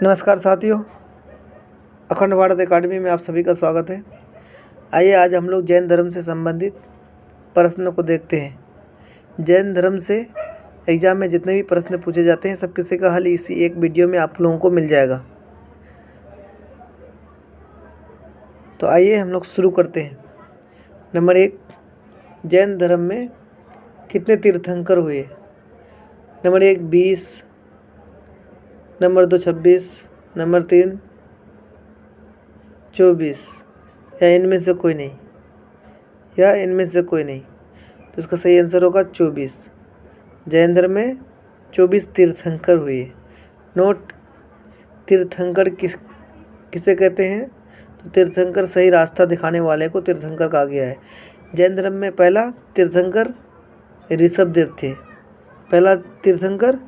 नमस्कार साथियों, अखंड भारत एकेडमी में आप सभी का स्वागत है। आइए आज हम लोग जैन धर्म से संबंधित प्रश्नों को देखते हैं। जैन धर्म से एग्जाम में जितने भी प्रश्न पूछे जाते हैं सब किसी का हल इसी एक वीडियो में आप लोगों को मिल जाएगा। तो आइए हम लोग शुरू करते हैं। नंबर 1, जैन धर्म में कितने तीर्थंकर हुए? नंबर 1 20, नंबर 2 26, नंबर 3 24 या इनमें से कोई नहीं, तो इसका सही आंसर होगा 24। जैन धर्म में 24 तीर्थंकर हुए। नोट, तीर्थंकर किसे कहते हैं? तो तीर्थंकर सही रास्ता दिखाने वाले को तीर्थंकर कहा गया है। जैन धर्म में पहला तीर्थंकर ऋषभदेव थे। पहला तीर्थंकर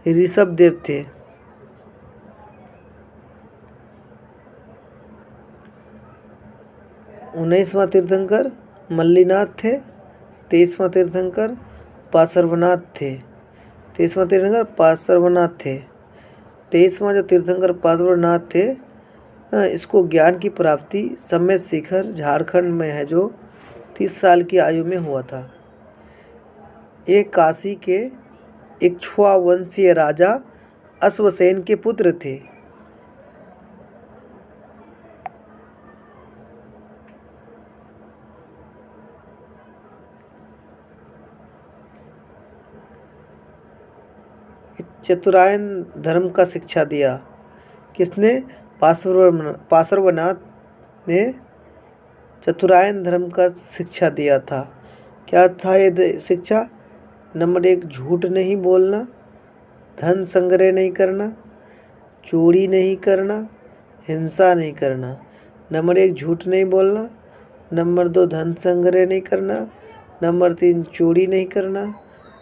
ऋषभदेव थे। उन्नीसवां तीर्थंकर मल्लीनाथ थे। 23वां तीर्थंकर पार्श्वनाथ थे। 23वां तीर्थंकर पार्श्वनाथ थे। 23वां जो तीर्थंकर पार्श्वनाथ थे, इसको ज्ञान की प्राप्ति सम्यक शिखर झारखंड में है जो 30 साल की आयु में हुआ था। ये काशी के इक्ष्वावंशीय राजा अश्वसेन के पुत्र थे। चतुरायन धर्म का शिक्षा दिया किसने? पार्श्वनाथ ने चतुरायन धर्म का शिक्षा दिया था। क्या था ये शिक्षा? नंबर 1 झूठ नहीं बोलना, धन संग्रह नहीं करना, चोरी नहीं करना, हिंसा नहीं करना। नंबर 1 झूठ नहीं बोलना, नंबर 2 धन संग्रह नहीं करना, नंबर 3 चोरी नहीं करना,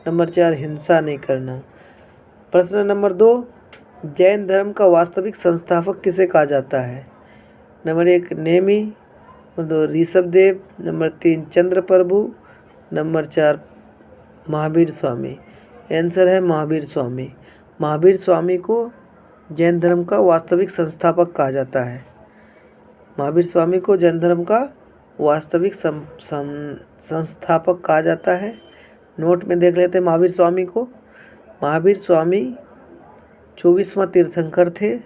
नंबर 4 हिंसा नहीं करना। प्रश्न नंबर 2, जैन धर्म का वास्तविक संस्थापक किसे कहा जाता है? Number 1 Nemi, number 2 Rishabhdev, number 3 चंद्र प्रभु, नंबर 4 महावीर स्वामी। आंसर है महावीर स्वामी। महावीर स्वामी को जैन धर्म का वास्तविक संस्थापक कहा जाता है। महावीर स्वामी को जैन धर्म का वास्तविक संस्थापक कहा जाता है। नोट में देख लेते हैं महावीर स्वामी को। महावीर स्वामी 24वां तीर्थंकर थे।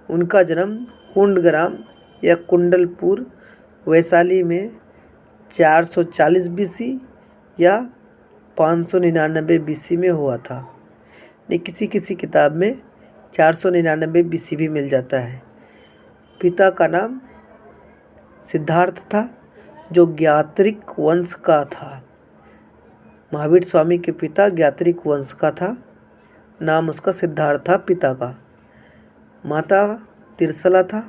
उनका जन्म कुंडग्राम या कुंडलपुर वैशाली में 440 BC या 599 BC में हुआ था। किसी किताब में 499 BC भी मिल जाता है। पिता का नाम सिद्धार्थ था जो ज्ञात्रिक वंश का था। महावीर स्वामी के पिता ज्ञात्रिक वंश का था। नाम उसका सिद्धार्थ था पिता का। माता तिरसला था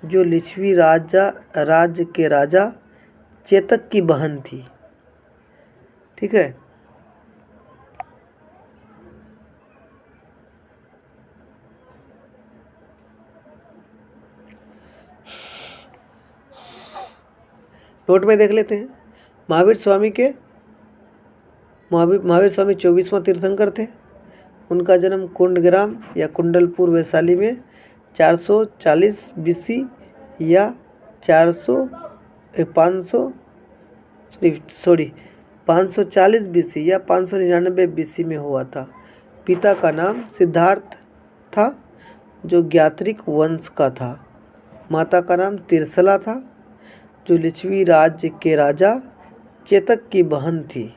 जो लिच्छवी राज्य के राजा चेतक की बहन थी। ठीक है। नोट में देख लेते हैं। महावीर स्वामी 24वां तीर्थंकर थे। उनका जन्म कुंडग्राम या कुंडलपुर वैशाली में 440 BC या 540 BC या 599 BC में हुआ था। पिता का नाम सिद्धार्थ था जो ज्ञात्रिक वंश का था। माता का नाम तिरसला था जो लिच्छवी राज्य के राजा चेतक की बहन थी।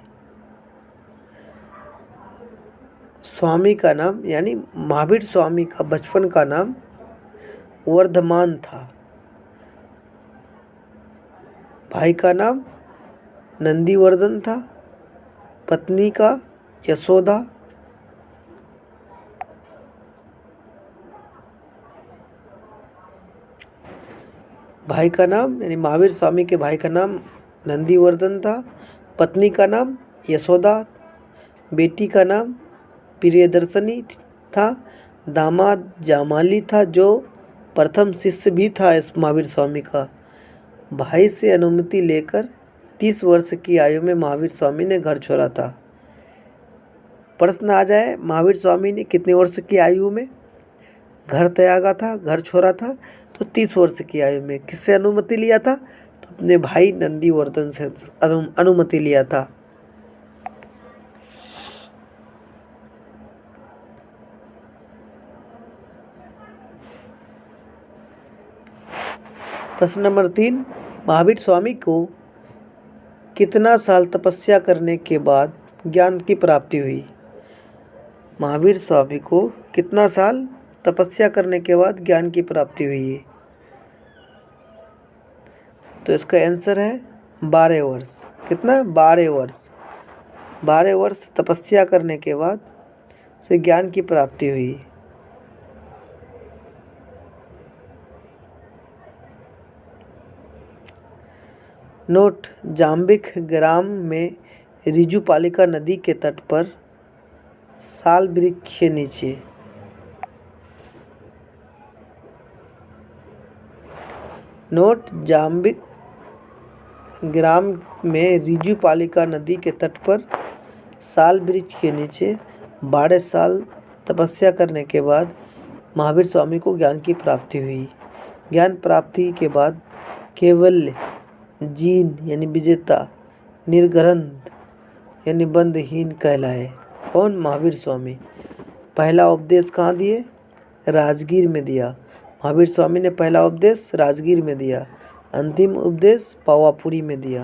स्वामी का नाम यानी महावीर स्वामी का बचपन का नाम वर्धमान था। भाई का नाम नंदीवर्धन था। पत्नी का यशोदा। भाई का नाम यानी महावीर स्वामी के भाई का नाम नंदीवर्धन था। पत्नी का नाम यशोदा। बेटी का नाम प्रियदर्शनी था। दामाद जामाली था जो प्रथम शिष्य भी था इस महावीर स्वामी का। भाई से अनुमति लेकर 30 वर्ष की आयु में महावीर स्वामी ने घर छोड़ा था। प्रश्न आ जाए महावीर स्वामी ने कितने वर्ष की आयु में घर त्यागा था, घर छोड़ा था तो 30 वर्ष की आयु में। किससे अनुमति लिया था? तो अपने भाई नंदीवर्धन से अनुमति लिया था। प्रश्न नंबर 3, महावीर स्वामी को कितना साल तपस्या करने के बाद ज्ञान की प्राप्ति हुई? महावीर स्वामी को कितना साल तपस्या करने के बाद ज्ञान की प्राप्ति हुई? तो इसका आंसर है 12 वर्ष। कितना? 12 वर्ष। 12 वर्ष तपस्या करने के बाद उसे ज्ञान की प्राप्ति हुई। नोट, जाम्बिक ग्राम में रिजुपालिका नदी के तट पर साल वृक्ष के नीचे। नोट, जाम्बिक ग्राम में रिजुपालिका नदी के तट पर साल वृक्ष के नीचे 12 साल तपस्या करने के बाद महावीर स्वामी को ज्ञान की प्राप्ति हुई। ज्ञान प्राप्ति के बाद केवल जीन यानी विजेता, निर्ग्रंथ यानी बंधहीन कहलाए। कौन? महावीर स्वामी। पहला उपदेश कहाँ दिए? राजगीर में दिया। महावीर स्वामी ने पहला उपदेश राजगीर में दिया। अंतिम उपदेश पावापुरी में दिया।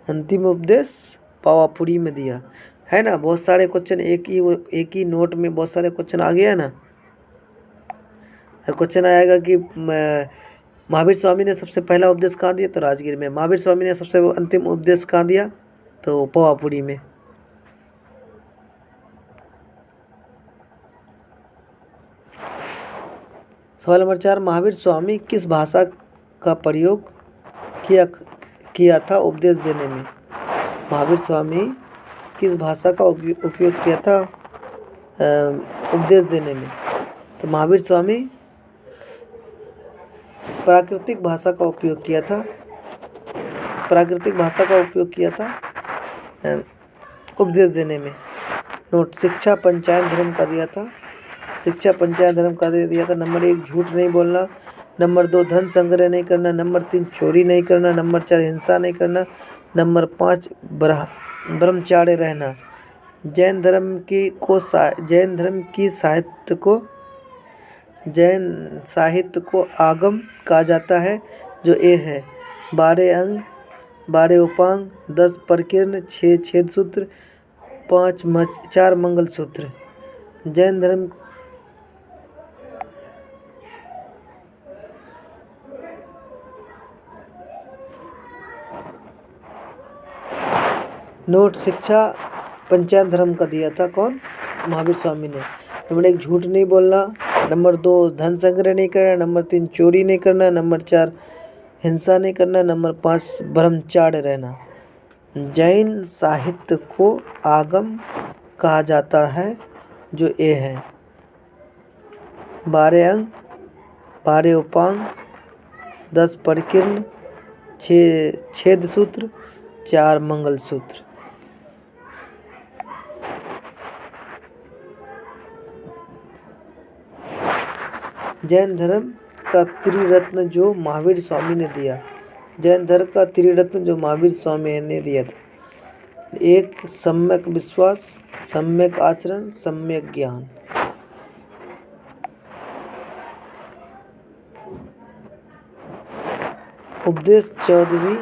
अंतिम उपदेश पावापुरी में दिया, है ना। बहुत सारे क्वेश्चन एक ही नोट में बहुत सारे क्वेश्चन आ गया ना। क्वेश्चन आएगा कि महावीर स्वामी ने सबसे पहला उपदेश कहाँ दिया? तो राजगीर में। महावीर स्वामी ने सबसे अंतिम उपदेश कहाँ दिया? तो पावापुरी में। सवाल नंबर 4, महावीर स्वामी किस भाषा का प्रयोग किया था उपदेश देने में? महावीर स्वामी किस भाषा का उपयोग किया था उपदेश देने में? तो महावीर स्वामी प्राकृतिक भाषा का उपयोग किया था। प्राकृतिक भाषा का उपयोग किया था उपदेश देने में। नोट, शिक्षा पंचायत धर्म का दिया था। शिक्षा पंचायत धर्म का दिया था। नंबर 1, झूठ नहीं बोलना। नंबर 2, धन संग्रह नहीं करना। नंबर 3, चोरी नहीं करना। नंबर 4, हिंसा नहीं करना। नंबर 5, ब्रह्मचार्य रहना। जैन साहित्य को आगम कहा जाता है, जो ये है 12 अंग, 12 उपांग, 10 प्रकीर्ण, 6 छेद सूत्र, 4 मंगल सूत्र। जैन धर्म नोट, शिक्षा पंचायत धर्म का दिया था। कौन? महावीर स्वामी ने। नंबर 1, झूठ नहीं बोलना। नंबर 2, धन संग्रह नहीं करना। नंबर 3, चोरी नहीं करना। नंबर 4, हिंसा नहीं करना। नंबर 5, ब्रह्मचार्य रहना। जैन साहित्य को आगम कहा जाता है, जो ये है 12 अंग, 12 उपांग, 10 प्रकीर्ण, 6 छेद सूत्र, 4 मंगल सूत्र। जैन धर्म का त्रिरत्न जो महावीर स्वामी ने दिया। जैन धर्म का त्रिरत्न जो महावीर स्वामी ने दिया था। 1, सम्यक विश्वास, सम्यक आचरण, सम्यक ज्ञान। उपदेश 14वीं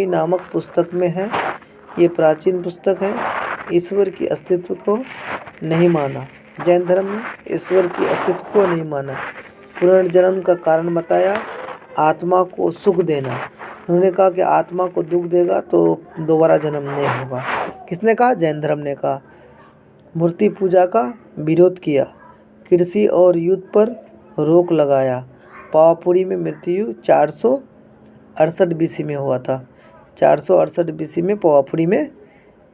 नामक पुस्तक में है। ये प्राचीन पुस्तक है। ईश्वर की अस्तित्व को नहीं माना। जैन धर्म में ईश्वर की अस्तित्व को नहीं माना। पुनर्जन्म का कारण बताया, आत्मा को सुख देना। उन्होंने कहा कि आत्मा को दुख देगा तो दोबारा जन्म नहीं होगा। किसने कहा? जैन धर्म ने कहा। मूर्ति पूजा का विरोध किया। कृषि और युद्ध पर रोक लगाया। पावापुरी में मृत्यु 468 BC में हुआ था। 468 BC में पावापुरी में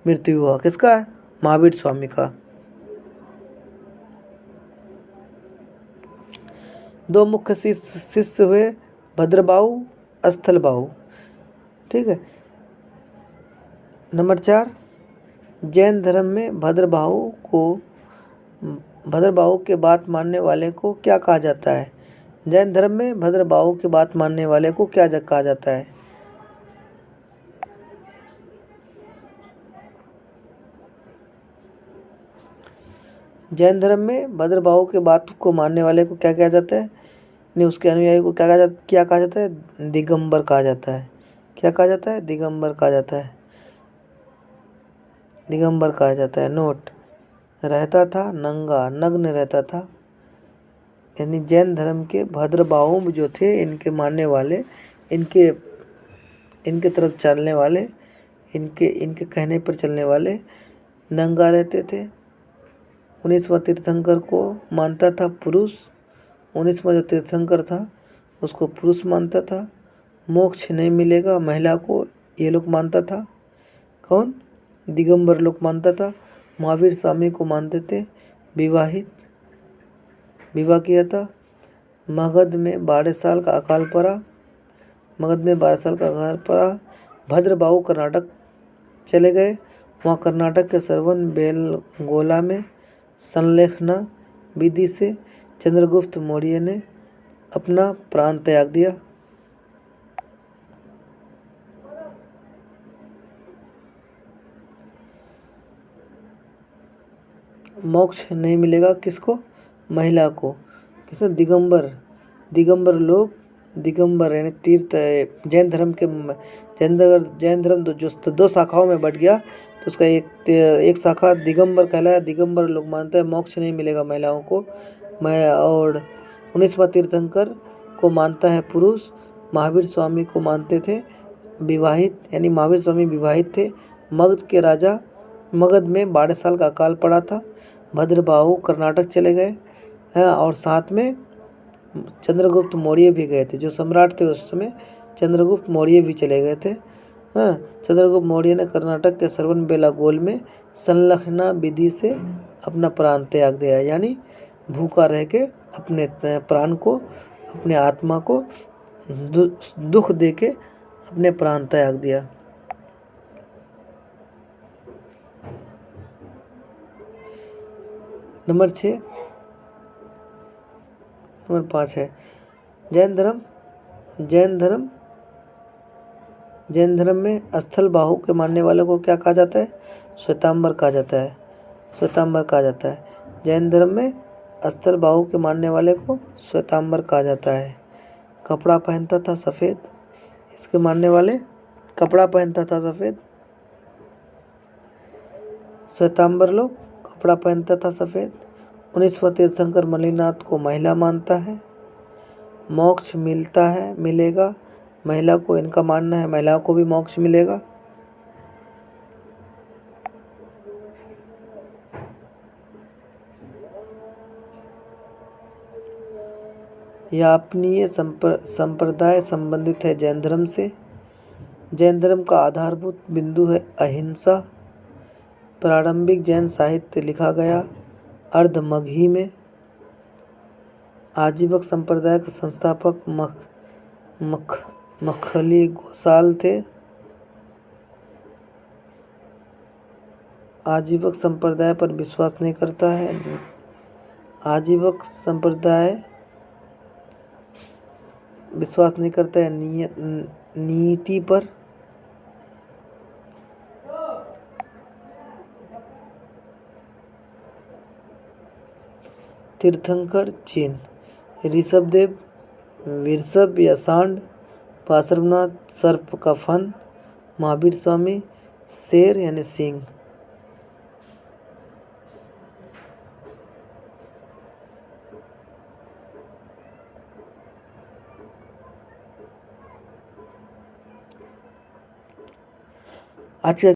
मृत्यु हुआ। किसका? महावीर स्वामी का। 2 मुख्य शिष्य हुए, भद्रबाहु, स्थलबाहु। ठीक है। नंबर 4, जैन धर्म में भद्रबाहु के बात मानने वाले को क्या कहा जाता है? जैन धर्म में भद्रबाहु की बात मानने वाले को क्या कहा जाता है? जैन धर्म में भद्रबाहु के बात को मानने वाले को क्या कहा जाता है? नहीं, उसके अनुयायी को क्या कहा जाता है? दिगंबर कहा जाता है। क्या कहा जाता है? दिगंबर कहा जाता है। दिगंबर कहा जाता है। नोट, रहता था नंगा, नग्न रहता था। यानी जैन धर्म के भद्रबाहु जो थे, इनके मानने वाले, इनके तरफ चलने वाले, इनके कहने पर चलने वाले नंगा रहते थे। 19वां तीर्थंकर को मानता था पुरुष। 19वां जो तीर्थंकर था उसको पुरुष मानता था। मोक्ष नहीं मिलेगा महिला को, ये लोग मानता था। कौन? दिगंबर लोग मानता था। महावीर स्वामी को मानते थे विवाहित, विवाह किया था। मगध में 12 साल का अकाल पड़ा। भद्रबाहु कर्नाटक चले गए। वहाँ कर्नाटक के सरवन बेलगोला में संलेखना विधि से चंद्रगुप्त मौर्य ने अपना प्राण त्याग दिया। मोक्ष नहीं मिलेगा किसको? महिला को। किसको? दिगंबर लोग, दिगंबर यानी तीर्थ, जैन धर्म जो 2 शाखाओं में बट गया, तो उसका एक शाखा दिगंबर कहलाया। दिगंबर लोग मानते हैं मोक्ष नहीं मिलेगा महिलाओं को। और 19वां तीर्थंकर को मानता है पुरुष। महावीर स्वामी को मानते थे विवाहित, यानी महावीर स्वामी विवाहित थे। मगध में 12 साल का अकाल पड़ा था। भद्रबाहु कर्नाटक चले गए हैं, और साथ में चंद्रगुप्त मौर्य भी गए थे। जो सम्राट थे उस समय चंद्रगुप्त मौर्य भी चले गए थे। हाँ, चंद्रगुप्त मौर्य ने कर्नाटक के सरवन बेलागोल में संलग्ना विधि से अपना प्राण त्याग दिया। यानी भूखा रह के अपने प्राण को, अपने आत्मा को दुख दे के अपने प्राण त्याग दिया। नंबर 5 है जैन धर्म में स्थल बाहु के मानने वालों को क्या कहा जाता है? श्वेतांबर कहा जाता है। जैन धर्म में स्थल बाहु के मानने वाले को श्वेतांबर कहा जाता है। कपड़ा पहनता था सफ़ेद, इसके मानने वाले कपड़ा पहनता था सफ़ेद। श्वेतांबर लोग कपड़ा पहनता था सफ़ेद। 19वां तीर्थंकर मल्लिनाथ को महिला मानता है। मोक्ष मिलेगा महिला को, इनका मानना है महिलाओं को भी मोक्ष मिलेगा। यापनीय संप्रदाय संबंधित है जैन धर्म से। जैन धर्म का आधारभूत बिंदु है अहिंसा। प्रारंभिक जैन साहित्य लिखा गया अर्धमगही में। आजीवक संप्रदाय के संस्थापक मखली गोसाल थे। आजीवक संप्रदाय पर विश्वास नहीं करता है। आजीवक संप्रदाय विश्वास नहीं करता है नीति पर। तीर्थंकर चिन्ह ऋषभदेव वृषभ या सांड, पार्श्वनाथ सर्प का फन, महावीर स्वामी शेर यानी सिंह। आज